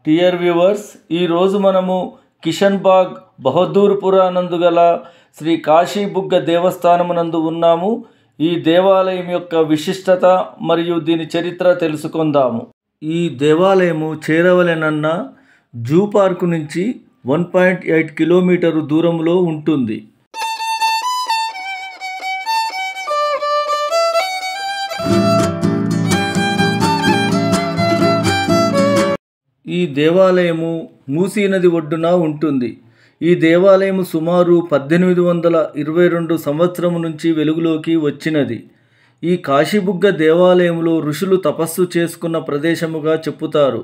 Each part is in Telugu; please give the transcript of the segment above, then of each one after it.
డియర్ వ్యూవర్స్, ఈరోజు మనము కిషన్ బాగ్ బహదూర్పురా నందు గల శ్రీ కాశీబుగ్గ దేవస్థానమునందు ఉన్నాము. ఈ దేవాలయం యొక్క విశిష్టత మరియు దీని చరిత్ర తెలుసుకుందాము. ఈ దేవాలయము చేరవలెనన్న జూ పార్కు నుంచి 1.8 కిలోమీటరు దూరంలో ఉంటుంది. ఈ దేవాలయము మూసీ నది ఒడ్డున ఉంటుంది. ఈ దేవాలయము సుమారు 1822 సంవత్సరం నుంచి వెలుగులోకి వచ్చినది. ఈ కాశీబుగ్గ దేవాలయంలో ఋషులు తపస్సు చేసుకున్న ప్రదేశముగా చెప్పుతారు.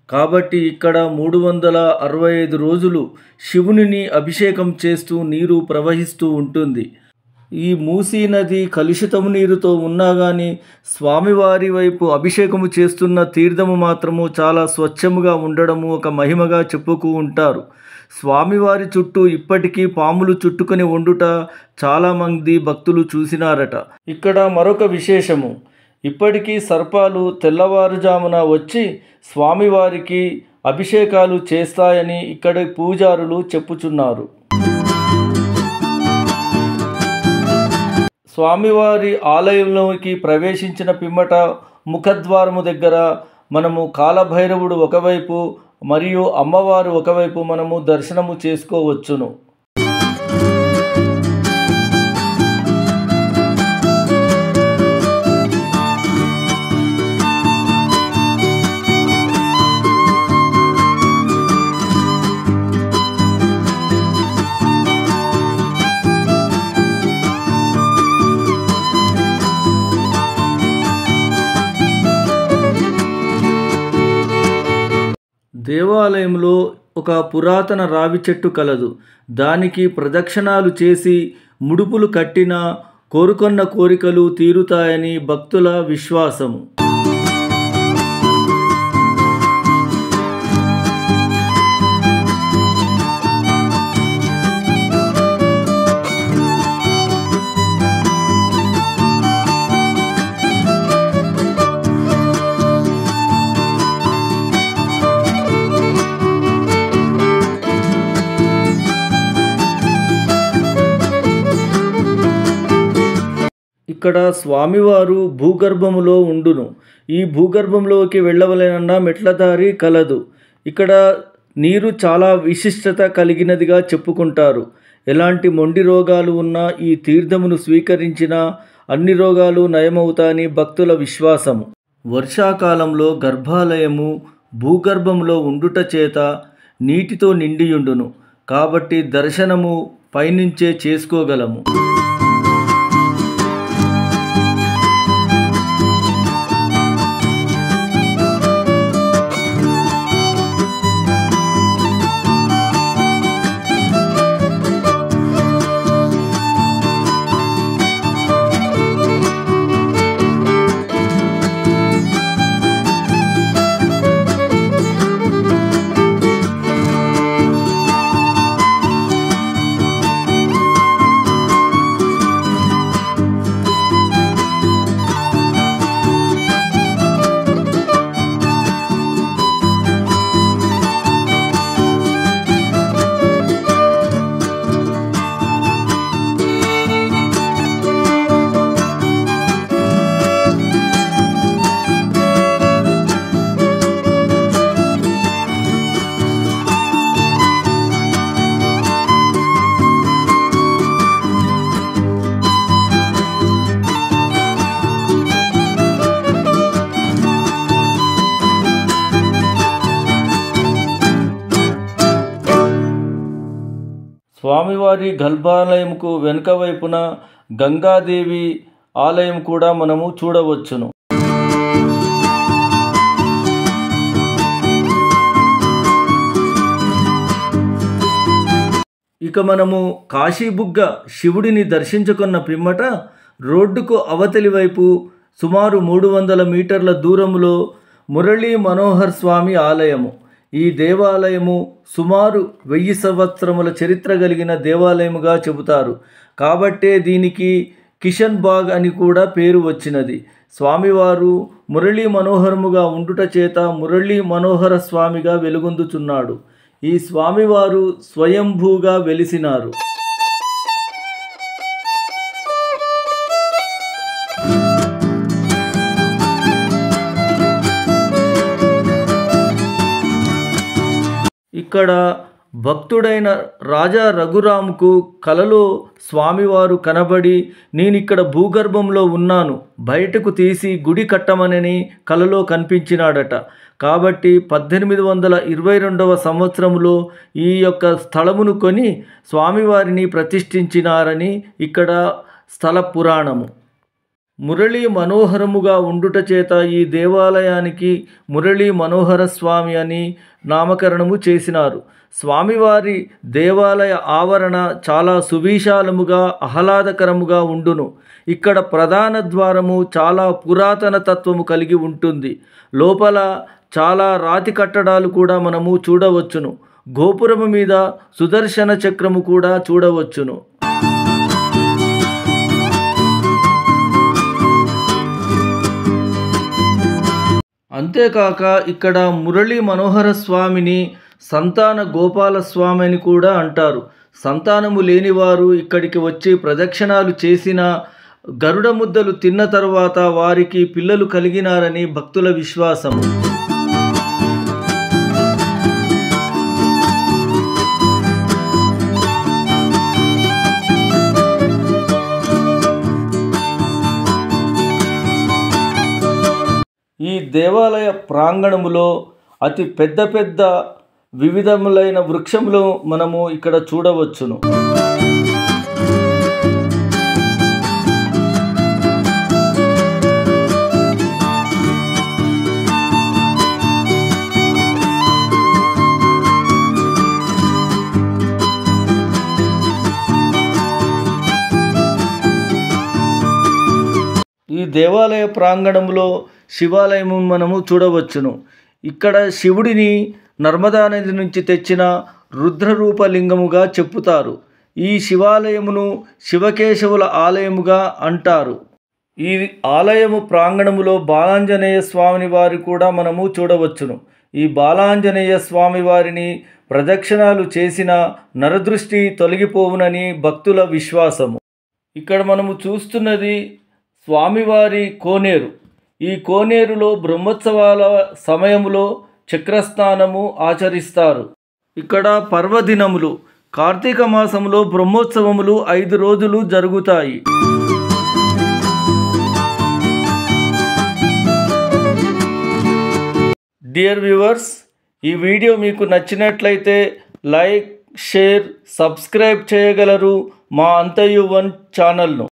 కాబట్టి ఇక్కడ 365 రోజులు శివునిని అభిషేకం చేస్తూ నీరు ప్రవహిస్తూ ఉంటుంది. ఈ మూసీ నది కలుషితము నీరుతో ఉన్నా కానీ స్వామివారి వైపు అభిషేకము చేస్తున్న తీర్థము మాత్రము చాలా స్వచ్ఛముగా ఉండడము ఒక మహిమగా చెప్పుతూ ఉంటారు. స్వామివారి చుట్టూ ఇప్పటికీ పాములు చుట్టుకొని ఉండుట చాలామంది భక్తులు చూసినారట. ఇక్కడ మరొక విశేషము, ఇప్పటికీ సర్పాలు తెల్లవారుజామున వచ్చి స్వామివారికి అభిషేకాలు చేస్తాయని ఇక్కడి పూజారులు చెప్పుచున్నారు. స్వామివారి ఆలయంలోకి ప్రవేశించిన పిమ్మట ముఖద్వారము దగ్గర మనము కాలభైరవుడు ఒకవైపు మరియు అమ్మవారు ఒకవైపు మనము దర్శనము చేసుకోవచ్చును. దేవాలయంలో ఒక పురాతన రావి చెట్టు కలదు. దానికి ప్రదక్షిణాలు చేసి ముడుపులు కట్టినా కోరుకున్న కోరికలు తీరుతాయని భక్తుల విశ్వాసము. ఇక్కడ స్వామివారు భూగర్భములో ఉండును. ఈ భూగర్భంలోకి వెళ్ళవలెనన్న మెట్లదారి కలదు. ఇక్కడ నీరు చాలా విశిష్టత కలిగినదిగా చెప్పుకుంటారు. ఎలాంటి మొండి రోగాలు ఉన్నా ఈ తీర్థమును స్వీకరించిన అన్ని రోగాలు నయమవుతాయని భక్తుల విశ్వాసము. వర్షాకాలంలో గర్భాలయము భూగర్భంలో ఉండుట చేత నీటితో నిండియుండును. కాబట్టి దర్శనము పైనుంచే చేసుకోగలము. స్వామివారి గర్భాలయంకు వెనుక వైపున గంగాదేవి ఆలయం కూడా మనము చూడవచ్చును. ఇక మనము కాశీబుగ్గ శివుడిని దర్శించుకున్న పిమ్మట రోడ్డుకు అవతలి వైపు సుమారు 300 మీటర్ల దూరంలో మురళీ మనోహర్ స్వామి ఆలయము. ఈ దేవాలయము సుమారు 1000 సంవత్సరముల చరిత్ర కలిగిన దేవాలయముగా చెబుతారు. కాబట్టే దీనికి కిషన్ బాగ్ అని కూడా పేరు వచ్చినది. స్వామివారు మురళీ మనోహరముగా ఉండుట చేత మురళీ మనోహర స్వామిగా వెలుగొందుచున్నాడు. ఈ స్వామివారు స్వయంభూగా వెలిసినారు. ఇక్కడ భక్తుడైన రాజా రఘురాముకు కలలో స్వామివారు కనబడి, నేనిక్కడ భూగర్భంలో ఉన్నాను, బయటకు తీసి గుడి కట్టమనని కలలో కనిపించినాడట. కాబట్టి 1822వ సంవత్సరంలో ఈ యొక్క స్థలమును కొని స్వామివారిని ప్రతిష్ఠించినారని ఇక్కడ స్థల పురాణము. మురళీ మనోహరముగా ఉండుట చేత ఈ దేవాలయానికి మురళీ మనోహర స్వామి అని నామకరణము చేసినారు. స్వామివారి దేవాలయ ఆవరణ చాలా సువిశాలముగా ఆహ్లాదకరముగా ఉండును. ఇక్కడ ప్రధాన ద్వారము చాలా పురాతన తత్వము కలిగి ఉంటుంది. లోపల చాలా రాతి కట్టడాలు కూడా మనము చూడవచ్చును. గోపురము మీద సుదర్శన చక్రము కూడా చూడవచ్చును. అంతేకాక ఇక్కడ మురళీ మనోహర స్వామిని సంతాన గోపాల స్వామి అని కూడా అంటారు. సంతానము లేనివారు ఇక్కడికి వచ్చి ప్రదక్షిణాలు చేసిన గరుడ ముద్దలు తిన్న తరువాత వారికి పిల్లలు కలిగినారని భక్తుల విశ్వాసము. ఈ దేవాలయ ప్రాంగణములో అతి పెద్ద పెద్ద వివిధములైన వృక్షములు మనము ఇక్కడ చూడవచ్చును. ఈ దేవాలయ ప్రాంగణంలో శివాలయము మనము చూడవచ్చును. ఇక్కడ శివుడిని నర్మదా నది నుంచి తెచ్చిన రుద్రరూపలింగముగా చెప్పుతారు. ఈ శివాలయమును శివకేశవుల ఆలయముగా అంటారు. ఈ ఆలయము ప్రాంగణములో బాలాంజనేయ స్వామిని వారి కూడా మనము చూడవచ్చును. ఈ బాలాంజనేయ స్వామి వారిని ప్రదక్షిణాలు చేసిన నరదృష్టి తొలగిపోవునని భక్తుల విశ్వాసము. ఇక్కడ మనము చూస్తున్నది స్వామివారి కోనేరు. ఈ కోనేరులో బ్రహ్మోత్సవాల సమయంలో చక్రస్నానము ఆచరిస్తారు. ఇక్కడ పర్వదినములు కార్తీక మాసంలో బ్రహ్మోత్సవములు 5 రోజులు జరుగుతాయి. డియర్ వ్యూవర్స్, ఈ వీడియో మీకు నచ్చినట్లయితే లైక్, షేర్, సబ్స్క్రైబ్ చేయగలరు మా అంతయు వన్ ఛానల్ను.